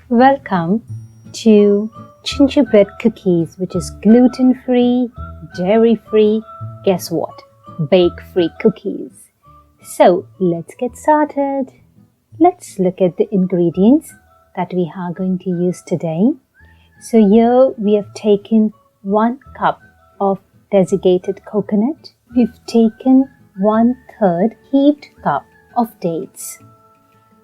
Welcome to gingerbread cookies, which is gluten-free, dairy-free, guess what? Bake-free cookies. So let's get started. Let's look at the ingredients that we are going to use today. So here we have taken 1 cup of desiccated coconut. We've taken 1/3 heaped cup of dates.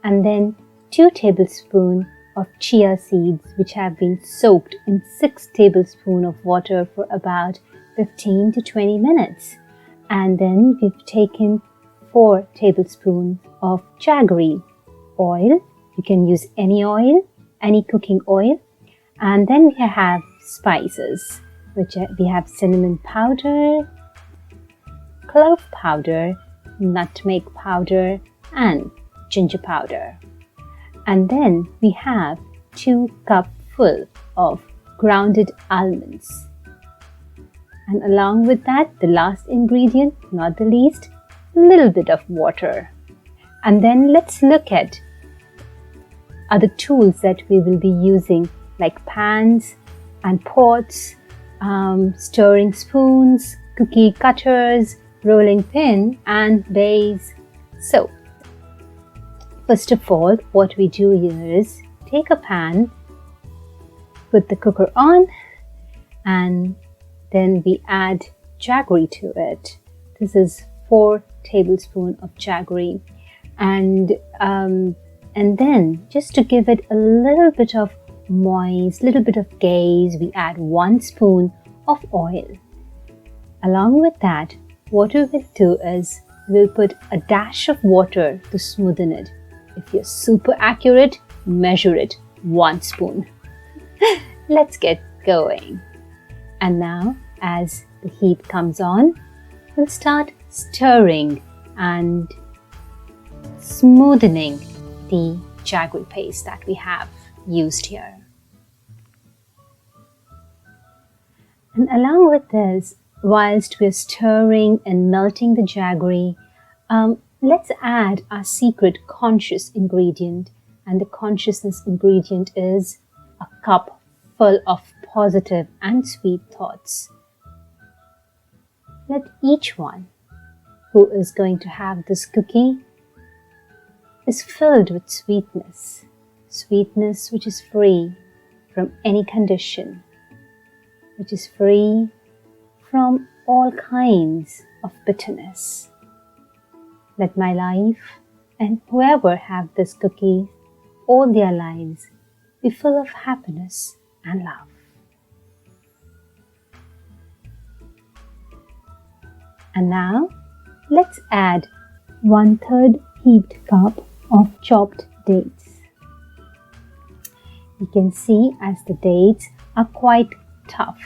And then 2 tablespoons of chia seeds, which have been soaked in 6 tablespoons of water for about 15 to 20 minutes. And then we've taken 4 tablespoons of jaggery oil. You can use any oil, any cooking oil. And then we have spices, which we have cinnamon powder, clove powder, nutmeg powder, and ginger powder. And then we have 2 cups full of grounded almonds. And along with that, the last ingredient, not the least, a little bit of water. And then let's look at other tools that we will be using, like pans and pots, stirring spoons, cookie cutters, rolling pin, and base. So, first of all, what we do here is take a pan, put the cooker on, and then we add jaggery to it. This is 4 tablespoons of jaggery. And then just to give it a little bit of moist, little bit of glaze, we add 1 spoon of oil. Along with that, what we will do is we'll put a dash of water to smoothen it. If you're super accurate, measure it 1 spoon. Let's get going. And now, as the heat comes on, we'll start stirring and smoothing the jaggery paste that we have used here. And along with this, whilst we're stirring and melting the jaggery, let's add our secret conscious ingredient. And the consciousness ingredient is a cup full of positive and sweet thoughts. Let each one who is going to have this cookie is filled with sweetness. Sweetness which is free from any condition, which is free from all kinds of bitterness. Let my life and whoever have this cookie all their lives be full of happiness and love. And now let's add 1/3 heaped cup of chopped dates. You can see as the dates are quite tough.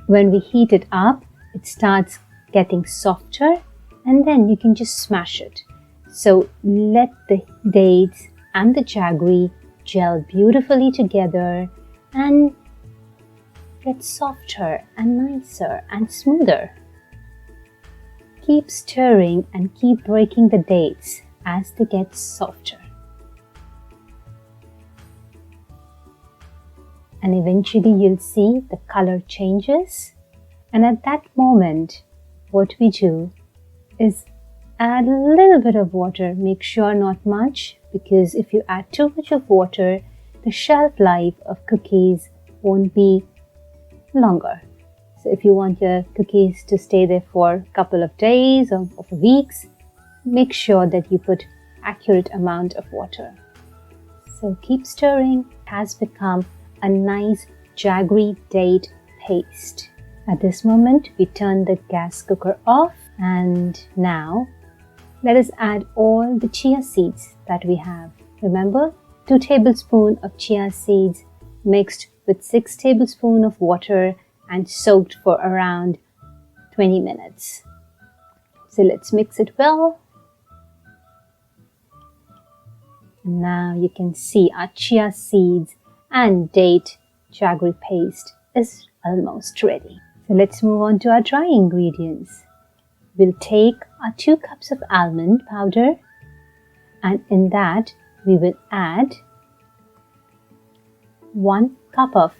When we heat it up, it starts getting softer, and then you can just smash it. So let the dates and the jaggery gel beautifully together and get softer and nicer and smoother. Keep stirring and keep breaking the dates as they get softer. And eventually you'll see the color changes. And at that moment, what we do is add a little bit of water. Make sure not much, because if you add too much of water, the shelf life of cookies won't be longer. So if you want your cookies to stay there for a couple of days or weeks, make sure that you put accurate amount of water. So keep stirring. It has become a nice jaggery date paste. At this moment, we turn the gas cooker off, and now let us add all the chia seeds that we have. Remember, 2 tablespoons of chia seeds mixed with 6 tablespoons of water and soaked for around 20 minutes. So let's mix it well. Now you can see our chia seeds and date jaggery paste is almost ready. So let's move on to our dry ingredients. We'll take our 2 cups of almond powder, and in that we will add 1 cup of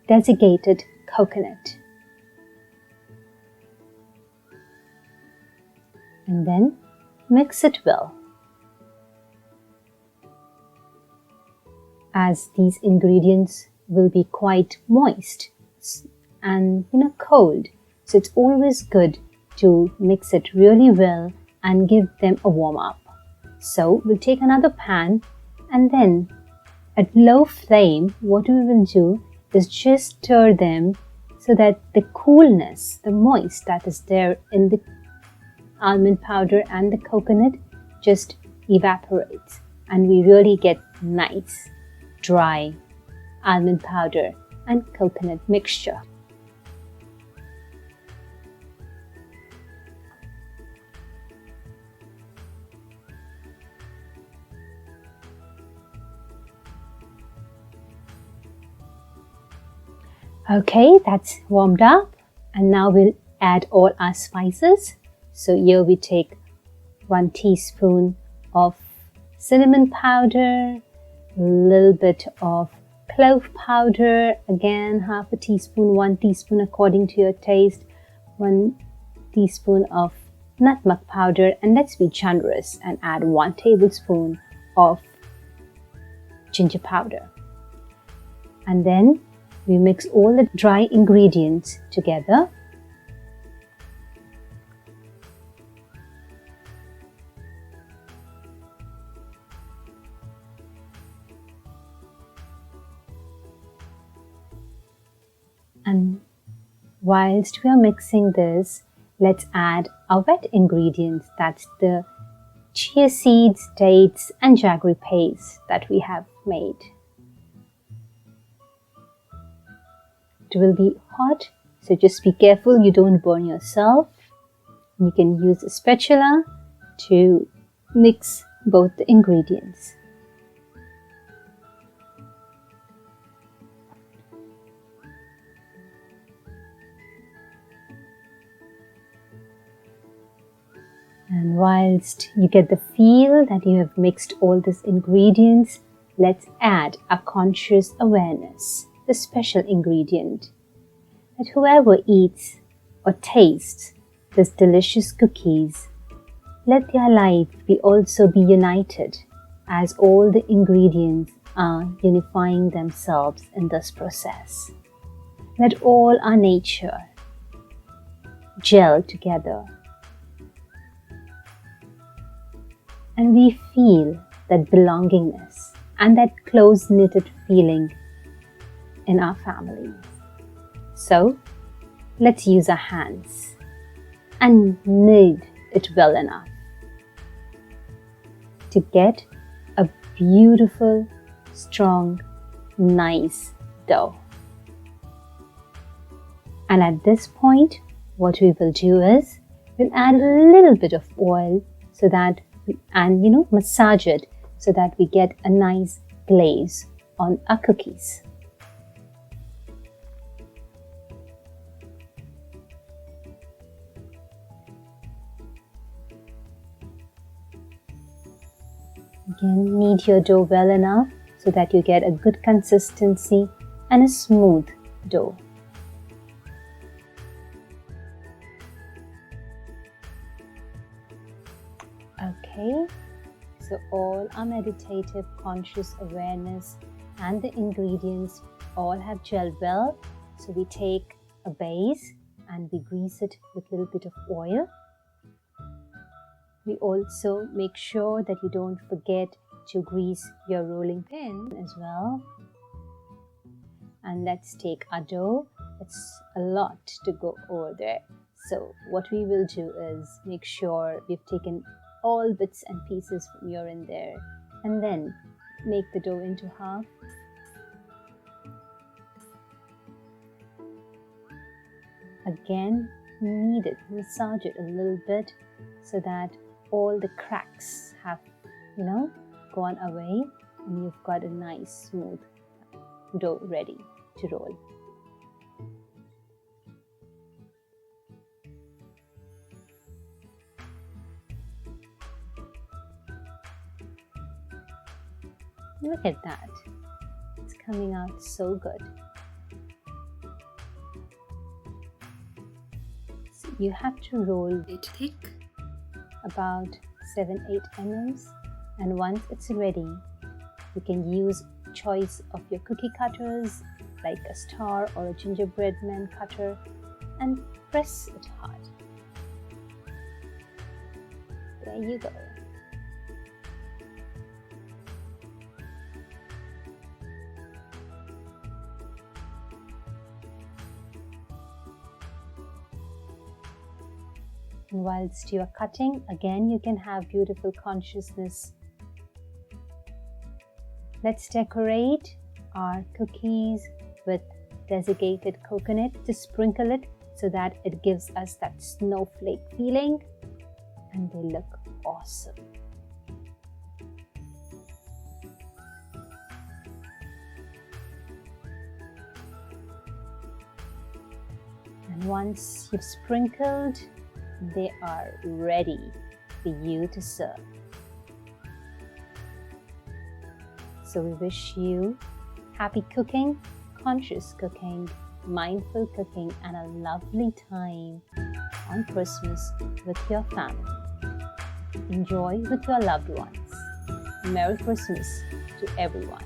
desiccated coconut. And then mix it well. As these ingredients will be quite moist and cold, so it's always good to mix it really well and give them a warm up. So we'll take another pan, and then at low flame what we will do is just stir them so that the coolness, the moist that is there in the almond powder and the coconut just evaporates, and we really get nice dry almond powder and coconut mixture. Okay, that's warmed up, and now we'll add all our spices. So here we take 1 teaspoon of cinnamon powder, a little bit of clove powder, again half a teaspoon, 1 teaspoon according to your taste, 1 teaspoon of nutmeg powder, and let's be generous and add 1 tablespoon of ginger powder. And then we mix all the dry ingredients together. And whilst we are mixing this, let's add our wet ingredients. That's the chia seeds, dates, and jaggery paste that we have made. It will be hot, so just be careful you don't burn yourself. You can use a spatula to mix both the ingredients. And whilst you get the feel that you have mixed all these ingredients, let's add a conscious awareness, the special ingredient, that whoever eats or tastes these delicious cookies, let their life also be united, as all the ingredients are unifying themselves in this process. Let all our nature gel together, and we feel that belongingness and that close-knitted feeling in our families. So let's use our hands and knead it well enough to get a beautiful, strong, nice dough. And at this point, what we will do is we'll add a little bit of oil so that massage it so that we get a nice glaze on our cookies. Again, knead your dough well enough so that you get a good consistency and a smooth dough. Okay, so all our meditative conscious awareness and the ingredients all have gelled well. So we take a base and we grease it with a little bit of oil. We also make sure that you don't forget to grease your rolling pin as well. And let's take our dough. It's a lot to go over there. So what we will do is make sure we've taken all bits and pieces from here and there, and then make the dough into half. Again, knead it, massage it a little bit so that all the cracks have, gone away, and you've got a nice smooth dough ready to roll. Look at that. It's coming out so good. So you have to roll it thick, about 7-8 mm, and once it's ready, you can use choice of your cookie cutters like a star or a gingerbread man cutter and press it hard. There you go. And whilst you are cutting, again you can have beautiful consciousness. Let's decorate our cookies with desiccated coconut to sprinkle it so that it gives us that snowflake feeling, and they look awesome. And once you've sprinkled, they are ready for you to serve. So we wish you happy cooking, conscious cooking, mindful cooking, and a lovely time on Christmas with your family. Enjoy with your loved ones. Merry Christmas to everyone.